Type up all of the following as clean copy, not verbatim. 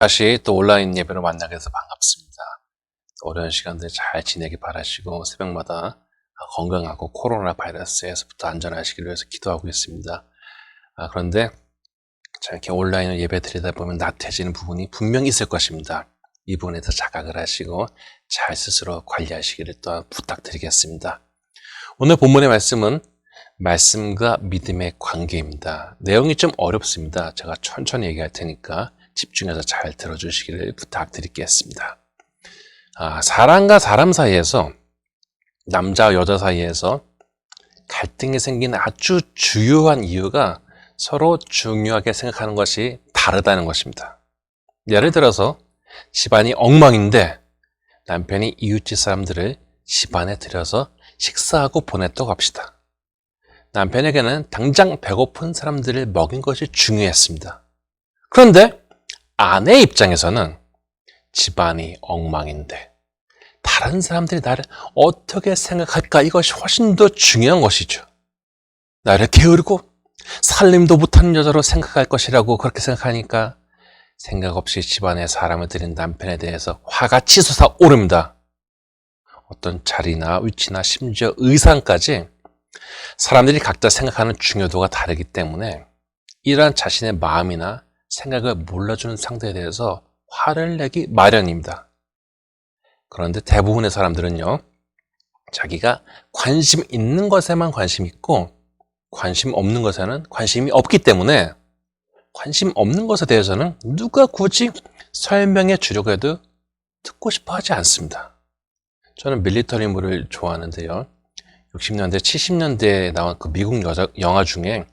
다시 또 온라인 예배로 만나게 돼서 반갑습니다. 어려운 시간들 잘 지내기 바라시고 새벽마다 건강하고 코로나 바이러스에서부터 안전하시기를 위해서 기도하고 있습니다. 그런데 자, 이렇게 온라인으로 예배 드리다 보면 나태해지는 부분이 분명히 있을 것입니다. 이 부분에 서 자각을 하시고 잘 스스로 관리하시기를 또한 부탁드리겠습니다. 오늘 본문의 말씀은 말씀과 믿음의 관계입니다. 내용이 좀 어렵습니다. 제가 천천히 얘기할 테니까 집중해서 잘 들어주시기를 부탁드리겠습니다. 사람과 사람 사이에서, 남자와 여자 사이에서 갈등이 생기는 아주 주요한 이유가 서로 중요하게 생각하는 것이 다르다는 것입니다. 예를 들어서 집안이 엉망인데 남편이 이웃집 사람들을 집안에 들여서 식사하고 보냈다고 합시다. 남편에게는 당장 배고픈 사람들을 먹인 것이 중요했습니다. 그런데 아내 입장에서는 집안이 엉망인데 다른 사람들이 나를 어떻게 생각할까, 이것이 훨씬 더 중요한 것이죠. 나를 게으르고 살림도 못하는 여자로 생각할 것이라고 그렇게 생각하니까 생각 없이 집안에 사람을 들인 남편에 대해서 화가 치솟아 오릅니다. 어떤 자리나 위치나 심지어 의상까지 사람들이 각자 생각하는 중요도가 다르기 때문에 이러한 자신의 마음이나 생각을 몰라주는 상대에 대해서 화를 내기 마련입니다. 그런데 대부분의 사람들은요, 자기가 관심 있는 것에만 관심 있고 관심 없는 것에는 관심이 없기 때문에 관심 없는 것에 대해서는 누가 굳이 설명해 주려고 해도 듣고 싶어 하지 않습니다. 저는 밀리터리물을 좋아하는데요, 60년대, 70년대에 나온 그 미국 영화 중에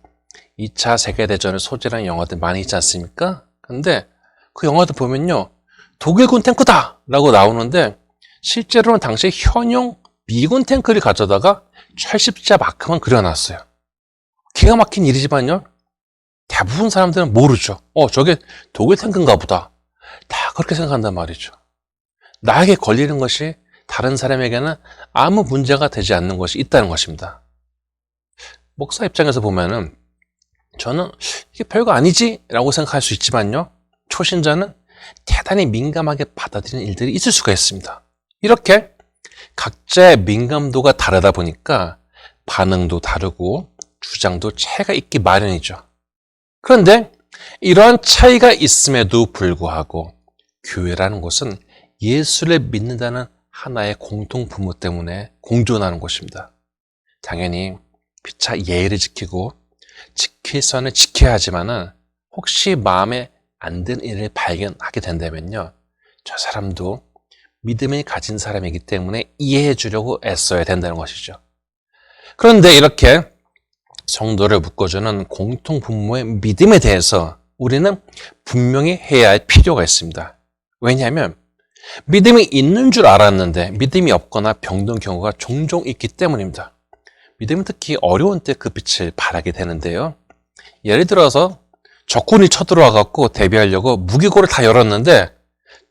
2차 세계대전을 소재로 한 영화들 많이 있지 않습니까? 근데 그 영화들 보면요, 독일군 탱크다! 라고 나오는데 실제로는 당시 현용 미군 탱크를 가져다가 철십자 마크만 그려놨어요. 기가 막힌 일이지만요, 대부분 사람들은 모르죠. 저게 독일 탱크인가 보다. 다 그렇게 생각한단 말이죠. 나에게 걸리는 것이 다른 사람에게는 아무 문제가 되지 않는 것이 있다는 것입니다. 목사 입장에서 보면은 저는 이게 별거 아니지 라고 생각할 수 있지만요, 초신자는 대단히 민감하게 받아들이는 일들이 있을 수가 있습니다. 이렇게 각자의 민감도가 다르다 보니까 반응도 다르고 주장도 차이가 있기 마련이죠. 그런데 이러한 차이가 있음에도 불구하고 교회라는 곳은 예수를 믿는다는 하나의 공통 분모 때문에 공존하는 곳입니다. 당연히 피차 예의를 지키고 지킬 선을 지켜야 하지만은 혹시 마음에 안 드는 일을 발견하게 된다면요, 저 사람도 믿음을 가진 사람이기 때문에 이해해 주려고 애써야 된다는 것이죠. 그런데 이렇게 성도를 묶어주는 공통 분모의 믿음에 대해서 우리는 분명히 해야 할 필요가 있습니다. 왜냐하면 믿음이 있는 줄 알았는데 믿음이 없거나 병든 경우가 종종 있기 때문입니다. 믿음은 특히 어려운 때 그 빛을 발하게 되는데요, 예를 들어서 적군이 쳐들어와 갖고 대비하려고 무기고를 다 열었는데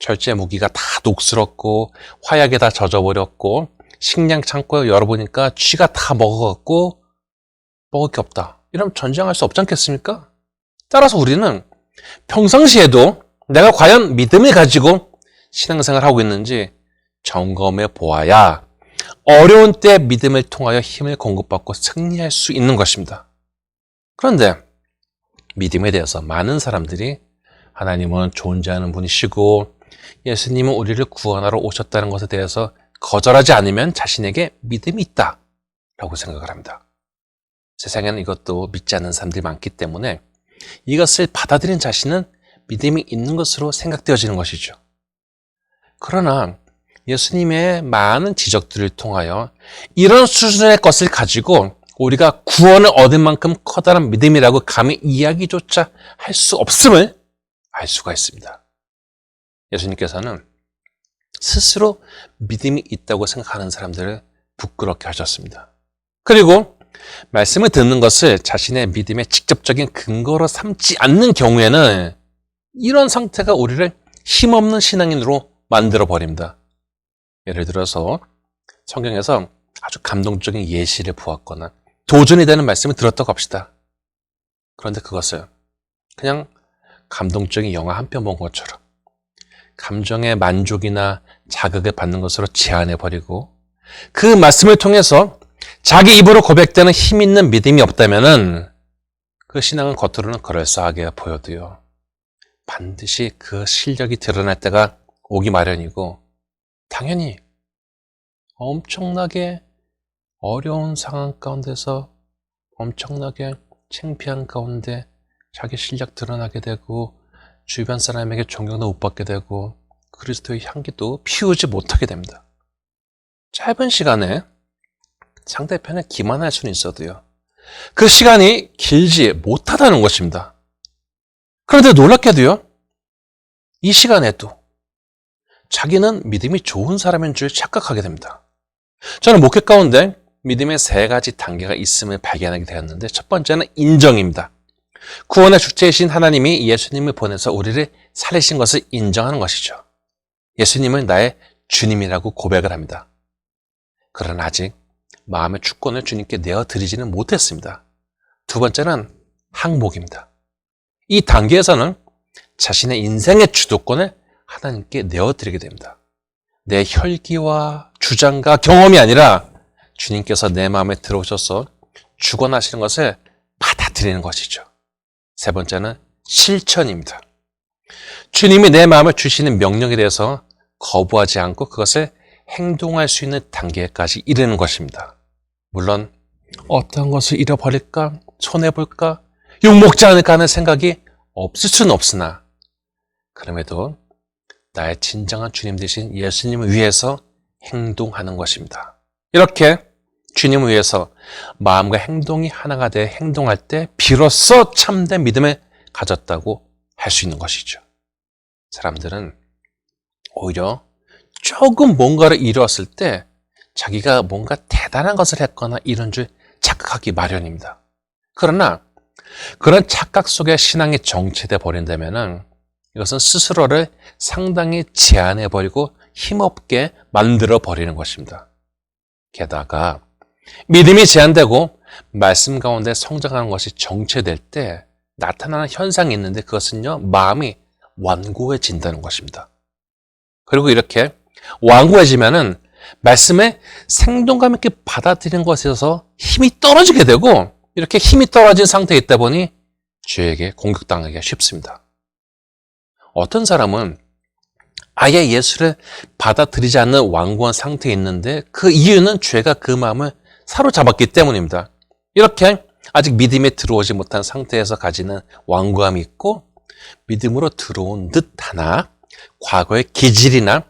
절제 무기가 다 녹슬었고 화약에 다 젖어버렸고 식량 창고 열어보니까 쥐가 다 먹어갖고 먹을 게 없다. 이러면 전쟁할 수 없지 않겠습니까? 따라서 우리는 평상시에도 내가 과연 믿음을 가지고 신앙생활을 하고 있는지 점검해 보아야 어려운 때 믿음을 통하여 힘을 공급받고 승리할 수 있는 것입니다. 그런데 믿음에 대해서 많은 사람들이 하나님은 존재하는 분이시고 예수님은 우리를 구원하러 오셨다는 것에 대해서 거절하지 않으면 자신에게 믿음이 있다 라고 생각을 합니다. 세상에는 이것도 믿지 않는 사람들이 많기 때문에 이것을 받아들인 자신은 믿음이 있는 것으로 생각되어지는 것이죠. 그러나 예수님의 많은 지적들을 통하여 이런 수준의 것을 가지고 우리가 구원을 얻을 만큼 커다란 믿음이라고 감히 이야기조차 할 수 없음을 알 수가 있습니다. 예수님께서는 스스로 믿음이 있다고 생각하는 사람들을 부끄럽게 하셨습니다. 그리고 말씀을 듣는 것을 자신의 믿음의 직접적인 근거로 삼지 않는 경우에는 이런 상태가 우리를 힘없는 신앙인으로 만들어버립니다. 예를 들어서 성경에서 아주 감동적인 예시를 보았거나 도전이 되는 말씀을 들었다고 합시다. 그런데 그것을 그냥 감동적인 영화 한 편 본 것처럼 감정의 만족이나 자극을 받는 것으로 제한해버리고 그 말씀을 통해서 자기 입으로 고백되는 힘 있는 믿음이 없다면은 그 신앙은 겉으로는 그럴싸하게 보여도요. 반드시 그 실력이 드러날 때가 오기 마련이고 당연히 엄청나게 어려운 상황 가운데서 엄청나게 창피한 가운데 자기 실력 드러나게 되고 주변 사람에게 존경도 못 받게 되고 그리스도의 향기도 피우지 못하게 됩니다. 짧은 시간에 상대편에 기만할 수는 있어도요. 그 시간이 길지 못하다는 것입니다. 그런데 놀랍게도요. 이 시간에도 자기는 믿음이 좋은 사람인 줄 착각하게 됩니다. 저는 목회 가운데 믿음의 세 가지 단계가 있음을 발견하게 되었는데 첫 번째는 인정입니다. 구원의 주체이신 하나님이 예수님을 보내서 우리를 살리신 것을 인정하는 것이죠. 예수님을 나의 주님이라고 고백을 합니다. 그러나 아직 마음의 주권을 주님께 내어드리지는 못했습니다. 두 번째는 항복입니다. 이 단계에서는 자신의 인생의 주도권을 하나님께 내어드리게 됩니다. 내 혈기와 주장과 경험이 아니라 주님께서 내 마음에 들어오셔서 주권하시는 것을 받아들이는 것이죠. 세 번째는 실천입니다. 주님이 내 마음을 주시는 명령에 대해서 거부하지 않고 그것을 행동할 수 있는 단계까지 이르는 것입니다. 물론 어떤 것을 잃어버릴까, 손해볼까, 욕먹지 않을까 하는 생각이 없을 수는 없으나 그럼에도 나의 진정한 주님 되신 예수님을 위해서 행동하는 것입니다. 이렇게 주님을 위해서 마음과 행동이 하나가 돼 행동할 때 비로소 참된 믿음을 가졌다고 할 수 있는 것이죠. 사람들은 오히려 조금 뭔가를 이루었을 때 자기가 뭔가 대단한 것을 했거나 이런 줄 착각하기 마련입니다. 그러나 그런 착각 속에 신앙이 정체돼 버린다면은 이것은 스스로를 상당히 제한해버리고 힘없게 만들어버리는 것입니다. 게다가 믿음이 제한되고 말씀 가운데 성장하는 것이 정체될 때 나타나는 현상이 있는데 그것은요, 마음이 완고해진다는 것입니다. 그리고 이렇게 완고해지면은 말씀에 생동감 있게 받아들이는 것에서 힘이 떨어지게 되고 이렇게 힘이 떨어진 상태에 있다 보니 죄에게 공격당하기가 쉽습니다. 어떤 사람은 아예 예수를 받아들이지 않는 완고한 상태에 있는데 그 이유는 죄가 그 마음을 사로잡았기 때문입니다. 이렇게 아직 믿음에 들어오지 못한 상태에서 가지는 완고함이 있고 믿음으로 들어온 듯 하나 과거의 기질이나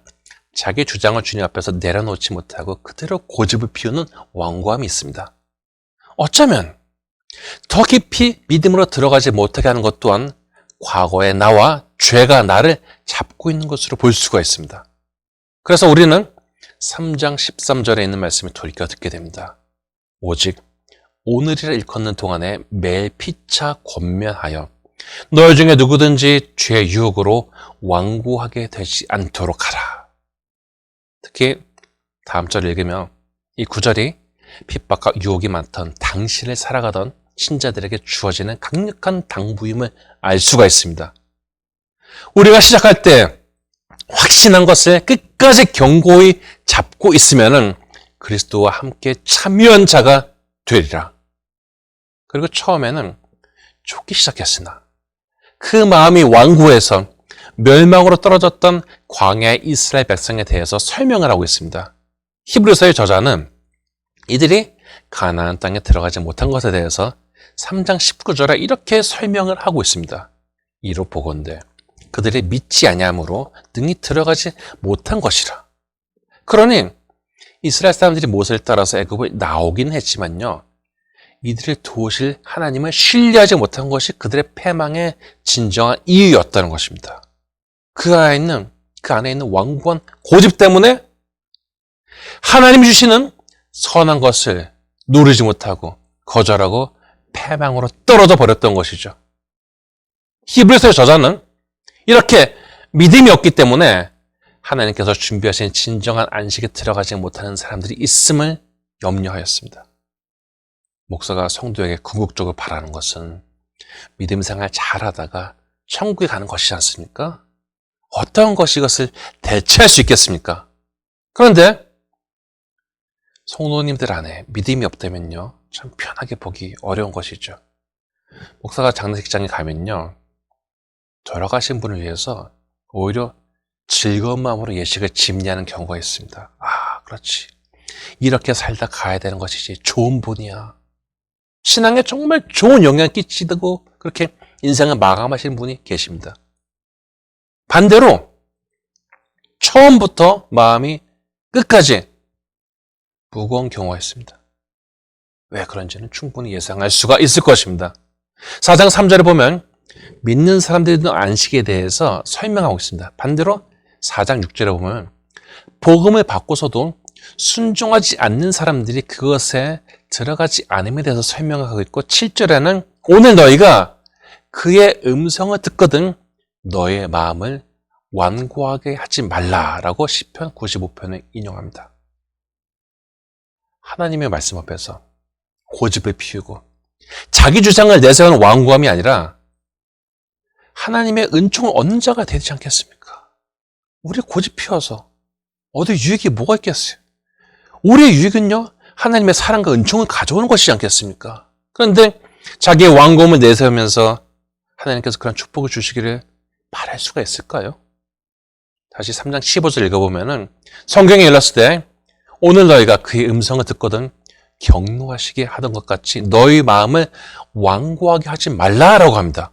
자기 주장을 주님 앞에서 내려놓지 못하고 그대로 고집을 피우는 완고함이 있습니다. 어쩌면 더 깊이 믿음으로 들어가지 못하게 하는 것 또한 과거의 나와 죄가 나를 잡고 있는 것으로 볼 수가 있습니다. 그래서 우리는 3장 13절에 있는 말씀을 돌이켜 듣게 됩니다. 오직 오늘이라 일컫는 동안에 매일 피차 권면하여 너희 중에 누구든지 죄의 유혹으로 완고하게 되지 않도록 하라. 특히 다음 절을 읽으면 이 구절이 핍박과 유혹이 많던 당신을 살아가던 신자들에게 주어지는 강력한 당부임을 알 수가 있습니다. 우리가 시작할 때 확신한 것을 끝까지 견고히 잡고 있으면은 그리스도와 함께 참여한 자가 되리라. 그리고 처음에는 좋기 시작했으나 그 마음이 완고해서 멸망으로 떨어졌던 광야의 이스라엘 백성에 대해서 설명을 하고 있습니다. 히브리서의 저자는 이들이 가나안 땅에 들어가지 못한 것에 대해서 3장 19절에 이렇게 설명을 하고 있습니다. 이로 보건대 그들이 믿지 아니함으로 능히 들어가지 못한 것이라. 그러니 이스라엘 사람들이 모세를 따라서 애굽을 나오긴 했지만요, 이들을 도우실 하나님을 신뢰하지 못한 것이 그들의 패망의 진정한 이유였다는 것입니다. 그 안에 있는 완고한 고집 때문에 하나님이 주시는 선한 것을 누리지 못하고 거절하고 패망으로 떨어져 버렸던 것이죠. 히브리서의 저자는 이렇게 믿음이 없기 때문에 하나님께서 준비하신 진정한 안식에 들어가지 못하는 사람들이 있음을 염려하였습니다. 목사가 성도에게 궁극적으로 바라는 것은 믿음 생활 잘하다가 천국에 가는 것이지 않습니까? 어떤 것이 이것을 대체할 수 있겠습니까? 그런데 성도님들 안에 믿음이 없다면요, 참 편하게 보기 어려운 것이죠. 목사가 장례식장에 가면요, 돌아가신 분을 위해서 오히려 즐거운 마음으로 예식을 집례하는 경우가 있습니다. 아, 그렇지. 이렇게 살다 가야 되는 것이지. 좋은 분이야. 신앙에 정말 좋은 영향을 끼치고 그렇게 인생을 마감하시는 분이 계십니다. 반대로 처음부터 마음이 끝까지 무거운 경우가 있습니다. 왜 그런지는 충분히 예상할 수가 있을 것입니다. 4장 3절에 보면 믿는 사람들의 안식에 대해서 설명하고 있습니다. 반대로 4장 6절에 보면 복음을 받고서도 순종하지 않는 사람들이 그것에 들어가지 않음에 대해서 설명하고 있고, 7절에는 오늘 너희가 그의 음성을 듣거든 너의 마음을 완고하게 하지 말라라고 시편 95편을 인용합니다. 하나님의 말씀 앞에서 고집을 피우고 자기 주장을 내세우는 완고함이 아니라 하나님의 은총을 얻는 자가 되지 않겠습니까? 우리 고집 피워서 얻을 유익이 뭐가 있겠어요? 우리의 유익은요, 하나님의 사랑과 은총을 가져오는 것이지 않겠습니까? 그런데 자기의 완고함을 내세우면서 하나님께서 그런 축복을 주시기를 바랄 수가 있을까요? 다시 3장 15절 읽어보면은 성경에 일렀을 때 오늘 너희가 그의 음성을 듣거든 경노하시게 하던 것 같이 너희 마음을 완고하게 하지 말라라고 합니다.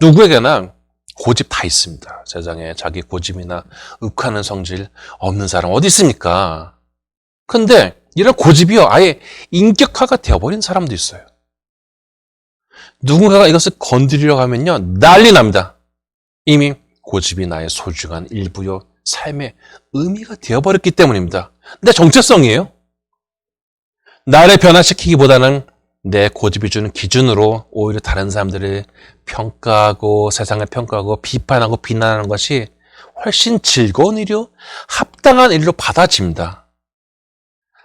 누구에게나 고집 다 있습니다. 세상에 자기 고집이나 욱하는 성질 없는 사람 어디 있습니까? 근데 이런 고집이요, 아예 인격화가 되어버린 사람도 있어요. 누군가가 이것을 건드리려고 하면요, 난리 납니다. 이미 고집이 나의 소중한 일부요, 삶의 의미가 되어버렸기 때문입니다. 내 정체성이에요. 나를 변화시키기보다는 내 고집이 주는 기준으로 오히려 다른 사람들을 평가하고 세상을 평가하고 비판하고 비난하는 것이 훨씬 즐거운 일이요, 합당한 일로 받아집니다.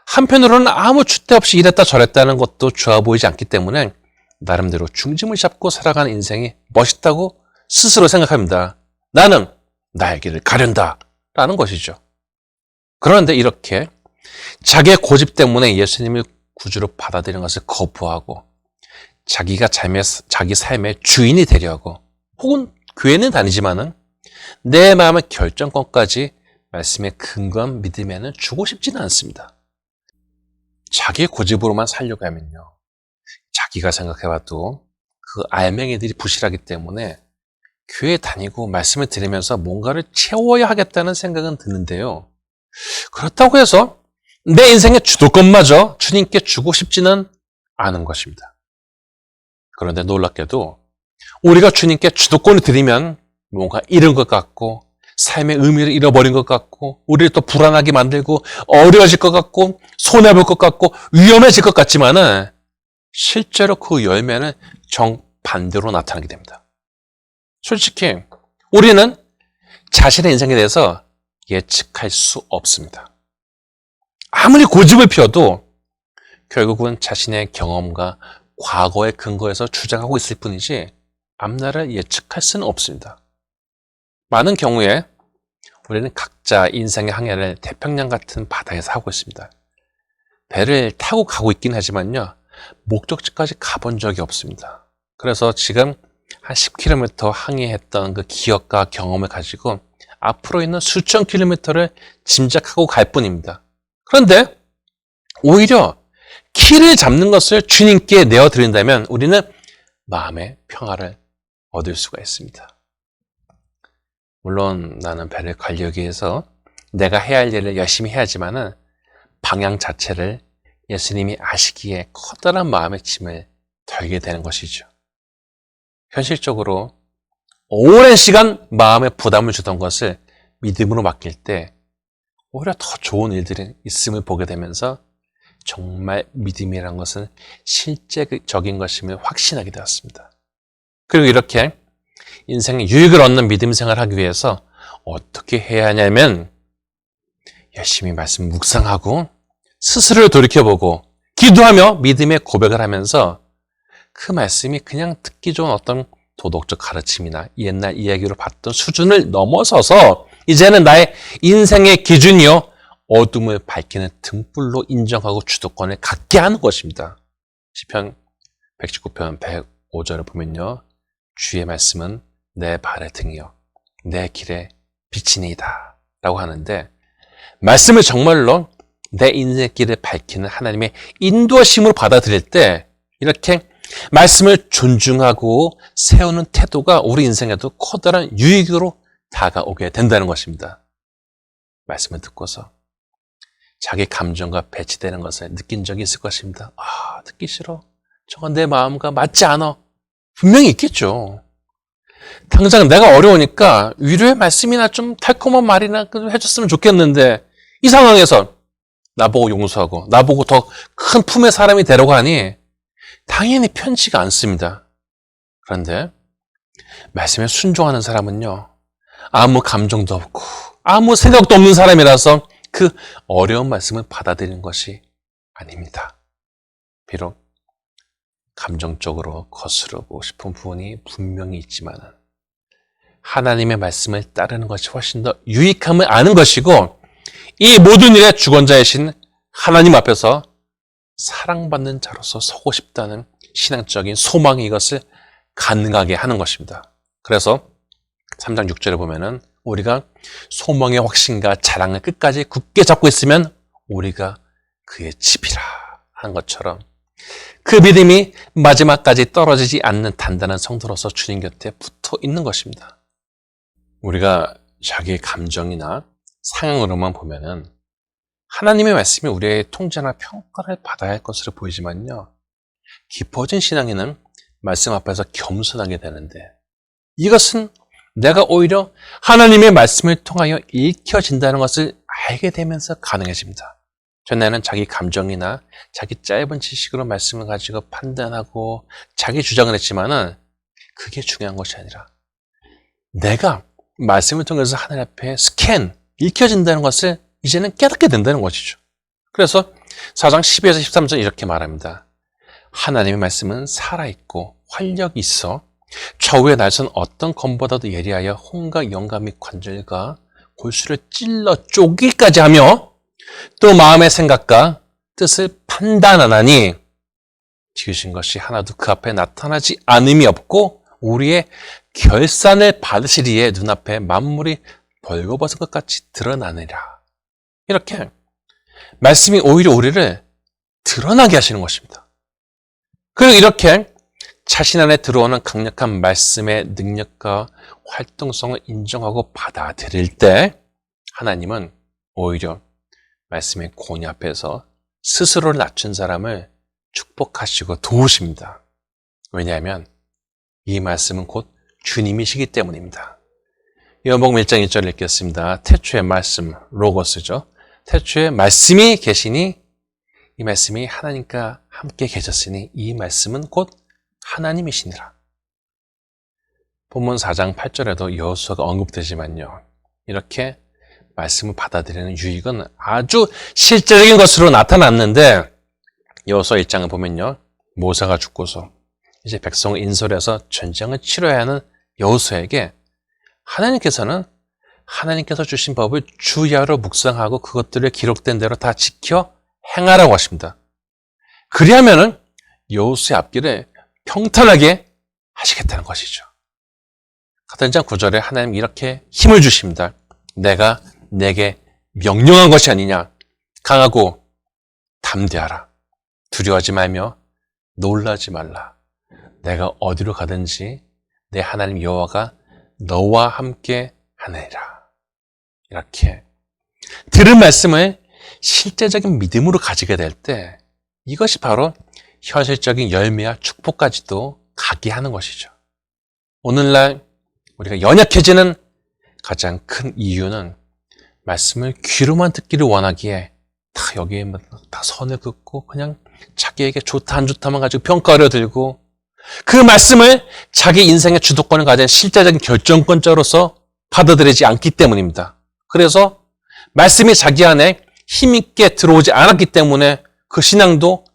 한편으로는 아무 줏대 없이 이랬다 저랬다는 것도 좋아 보이지 않기 때문에 나름대로 중심을 잡고 살아가는 인생이 멋있다고 스스로 생각합니다. 나는 나의 길을 가련다 라는 것이죠. 그런데 이렇게 자기의 고집 때문에 예수님을 구주로 받아들이는 것을 거부하고 자기가 자기 삶의 주인이 되려고, 혹은 교회는 다니지만은 내 마음의 결정권까지 말씀에 근거한 믿음에는 주고 싶지는 않습니다. 자기의 고집으로만 살려고 하면요, 자기가 생각해봐도 그 알맹이들이 부실하기 때문에 교회 다니고 말씀을 들으면서 뭔가를 채워야 하겠다는 생각은 드는데요, 그렇다고 해서 내 인생의 주도권마저 주님께 주고 싶지는 않은 것입니다. 그런데 놀랍게도 우리가 주님께 주도권을 드리면 뭔가 잃은 것 같고 삶의 의미를 잃어버린 것 같고 우리를 또 불안하게 만들고 어려워질 것 같고 손해볼 것 같고 위험해질 것 같지만은 실제로 그 열매는 정반대로 나타나게 됩니다. 솔직히 우리는 자신의 인생에 대해서 예측할 수 없습니다. 아무리 고집을 피워도 결국은 자신의 경험과 과거의 근거에서 주장하고 있을 뿐이지 앞날을 예측할 수는 없습니다. 많은 경우에 우리는 각자 인생의 항해를 태평양 같은 바다에서 하고 있습니다. 배를 타고 가고 있긴 하지만요, 목적지까지 가본 적이 없습니다. 그래서 지금 한 10km 항해했던 그 기억과 경험을 가지고 앞으로 있는 수천 킬로미터를 짐작하고 갈 뿐입니다. 그런데 오히려 키를 잡는 것을 주님께 내어드린다면 우리는 마음의 평화를 얻을 수가 있습니다. 물론 나는 배를 관리하기 위해서 내가 해야 할 일을 열심히 해야지만은 방향 자체를 예수님이 아시기에 커다란 마음의 짐을 덜게 되는 것이죠. 현실적으로 오랜 시간 마음에 부담을 주던 것을 믿음으로 맡길 때 오히려 더 좋은 일들이 있음을 보게 되면서 정말 믿음이란 것은 실제적인 것임을 확신하게 되었습니다. 그리고 이렇게 인생의 유익을 얻는 믿음 생활을 하기 위해서 어떻게 해야 하냐면 열심히 말씀 묵상하고 스스로를 돌이켜보고 기도하며 믿음의 고백을 하면서 그 말씀이 그냥 듣기 좋은 어떤 도덕적 가르침이나 옛날 이야기로 봤던 수준을 넘어서서 이제는 나의 인생의 기준이요 어둠을 밝히는 등불로 인정하고 주도권을 갖게 하는 것입니다. 시편 119편 105절을 보면요. 주의 말씀은 내 발의 등이요 내 길의 빛이니이다 라고 하는데 말씀을 정말로 내 인생의 길을 밝히는 하나님의 인도하심으로 받아들일 때 이렇게 말씀을 존중하고 세우는 태도가 우리 인생에도 커다란 유익으로 다가오게 된다는 것입니다. 말씀을 듣고서 자기 감정과 배치되는 것을 느낀 적이 있을 것입니다. 아, 듣기 싫어. 저건 내 마음과 맞지 않아. 분명히 있겠죠. 당장 내가 어려우니까 위로의 말씀이나 좀 달콤한 말이나 해줬으면 좋겠는데 이 상황에서 나보고 용서하고 나보고 더 큰 품의 사람이 되려고 하니 당연히 편치가 않습니다. 그런데 말씀에 순종하는 사람은요. 아무 감정도 없고 아무 생각도 없는 사람이라서 그 어려운 말씀을 받아들이는 것이 아닙니다. 비록 감정적으로 거스르고 싶은 부분이 분명히 있지만 하나님의 말씀을 따르는 것이 훨씬 더 유익함을 아는 것이고 이 모든 일의 주권자이신 하나님 앞에서 사랑받는 자로서 서고 싶다는 신앙적인 소망이 이것을 가능하게 하는 것입니다. 그래서 3장 6절에 보면은 우리가 소망의 확신과 자랑을 끝까지 굳게 잡고 있으면 우리가 그의 집이라 하는 것처럼 그 믿음이 마지막까지 떨어지지 않는 단단한 성도로서 주님 곁에 붙어 있는 것입니다. 우리가 자기의 감정이나 상황으로만 보면은 하나님의 말씀이 우리의 통제나 평가를 받아야 할 것으로 보이지만요. 깊어진 신앙에는 말씀 앞에서 겸손하게 되는데 이것은 내가 오히려 하나님의 말씀을 통하여 읽혀진다는 것을 알게 되면서 가능해집니다. 전에는 자기 감정이나 자기 짧은 지식으로 말씀을 가지고 판단하고 자기 주장을 했지만은 그게 중요한 것이 아니라 내가 말씀을 통해서 하나님 앞에 읽혀진다는 것을 이제는 깨닫게 된다는 것이죠. 그래서 4장 12에서 13절 이렇게 말합니다. 하나님의 말씀은 살아있고 활력이 있어 좌우의 날선 어떤 검보다도 예리하여 혼과 영감 및 관절과 골수를 찔러 쪼기까지 하며 또 마음의 생각과 뜻을 판단하나니 지으신 것이 하나도 그 앞에 나타나지 않음이 없고 우리의 결산을 받으시리에 눈앞에 만물이 벌거벗은 것 같이 드러나느니라. 이렇게 말씀이 오히려 우리를 드러나게 하시는 것입니다. 그리고 이렇게 자신 안에 들어오는 강력한 말씀의 능력과 활동성을 인정하고 받아들일 때 하나님은 오히려 말씀의 권위 앞에서 스스로를 낮춘 사람을 축복하시고 도우십니다. 왜냐하면 이 말씀은 곧 주님이시기 때문입니다. 요한복음 1장 1절을 읽겠습니다. 태초의 말씀, 로고스죠. 태초에 말씀이 계시니 이 말씀이 하나님과 함께 계셨으니 이 말씀은 곧 하나님이시니라. 본문 4장 8절에도 여호수아가 언급되지만요. 이렇게 말씀을 받아들이는 유익은 아주 실제적인 것으로 나타났는데 여호수아 1장을 보면요. 모세가 죽고서 이제 백성을 인솔해서 전쟁을 치러야 하는 여호수아에게 하나님께서 주신 법을 주야로 묵상하고 그것들을 기록된 대로 다 지켜 행하라고 하십니다. 그리하면은 여호수아의 앞길을 평탄하게 하시겠다는 것이죠. 같은 장 9절에 하나님 이렇게 힘을 주십니다. 내가 내게 명령한 것이 아니냐. 강하고 담대하라. 두려워하지 말며 놀라지 말라. 내가 어디로 가든지 내 하나님 여호와가 너와 함께 하느니라. 이렇게 들은 말씀을 실제적인 믿음으로 가지게 될 때 이것이 바로 현실적인 열매와 축복까지도 가게 하는 것이죠. 오늘날 우리가 연약해지는 가장 큰 이유는 말씀을 귀로만 듣기를 원하기에 다 여기에 다 선을 긋고 그냥 자기에게 좋다 안 좋다만 가지고 평가를 들고 그 말씀을 자기 인생의 주도권을 가진 실제적인 결정권자로서 받아들이지 않기 때문입니다. 그래서 말씀이 자기 안에 힘있게 들어오지 않았기 때문에 그 신앙도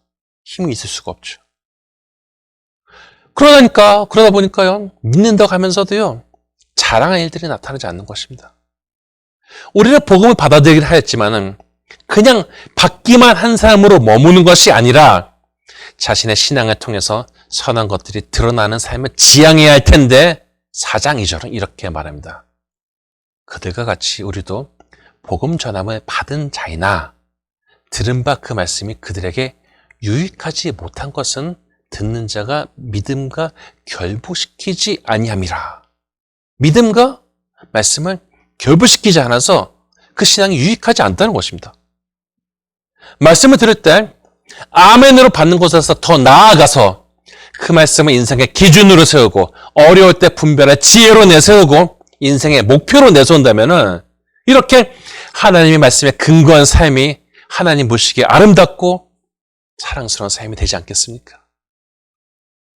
힘이 있을 수가 없죠. 그러다 보니까요, 믿는다고 하면서도요, 자랑할 일들이 나타나지 않는 것입니다. 우리는 복음을 받아들이긴 하였지만은, 그냥 받기만 한 사람으로 머무는 것이 아니라, 자신의 신앙을 통해서 선한 것들이 드러나는 삶을 지향해야 할 텐데, 4장 2절은 이렇게 말합니다. 그들과 같이 우리도 복음 전함을 받은 자이나 들은 바 그 말씀이 그들에게 유익하지 못한 것은 듣는 자가 믿음과 결부시키지 아니함이라. 믿음과 말씀을 결부시키지 않아서 그 신앙이 유익하지 않다는 것입니다. 말씀을 들을 때 아멘으로 받는 곳에서 더 나아가서 그 말씀을 인생의 기준으로 세우고 어려울 때 분별할 지혜로 내세우고 인생의 목표로 내세운다면은 이렇게 하나님의 말씀에 근거한 삶이 하나님 보시기에 아름답고 사랑스러운 삶이 되지 않겠습니까?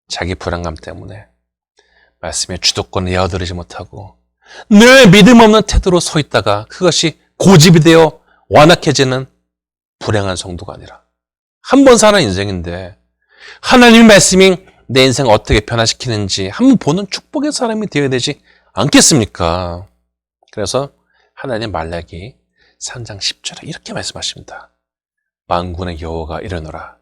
자기 불안감 때문에 말씀의 주도권을 에어드리지 못하고 늘 믿음 없는 태도로 서 있다가 그것이 고집이 되어 완악해지는 불행한 성도가 아니라 한 번 사는 인생인데 하나님의 말씀이 내 인생을 어떻게 변화시키는지 한번 보는 축복의 사람이 되어야 되지 않겠습니까? 그래서 하나님 말라기 3장 10절에 이렇게 말씀하십니다. 만군의 여호와가 이르노라.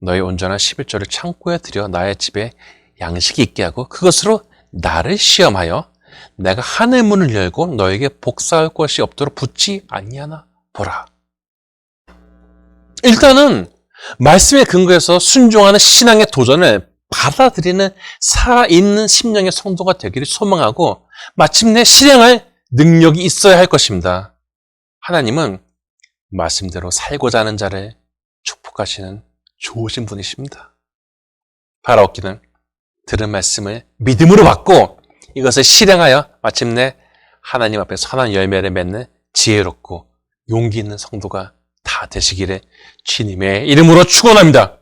너희 온전한 11조를 창고에 들여 나의 집에 양식이 있게 하고 그것으로 나를 시험하여 내가 하늘 문을 열고 너에게 복사할 것이 없도록 붙지 아니하나 보라. 일단은 말씀에 근거해서 순종하는 신앙의 도전을 받아들이는 살아있는 심령의 성도가 되기를 소망하고 마침내 실행할 능력이 있어야 할 것입니다. 하나님은 말씀대로 살고자 하는 자를 축복하시는 좋으신 분이십니다. 바라옵기는 들은 말씀을 믿음으로 받고 이것을 실행하여 마침내 하나님 앞에 선한 열매를 맺는 지혜롭고 용기 있는 성도가 다 되시기를 주님의 이름으로 축원합니다.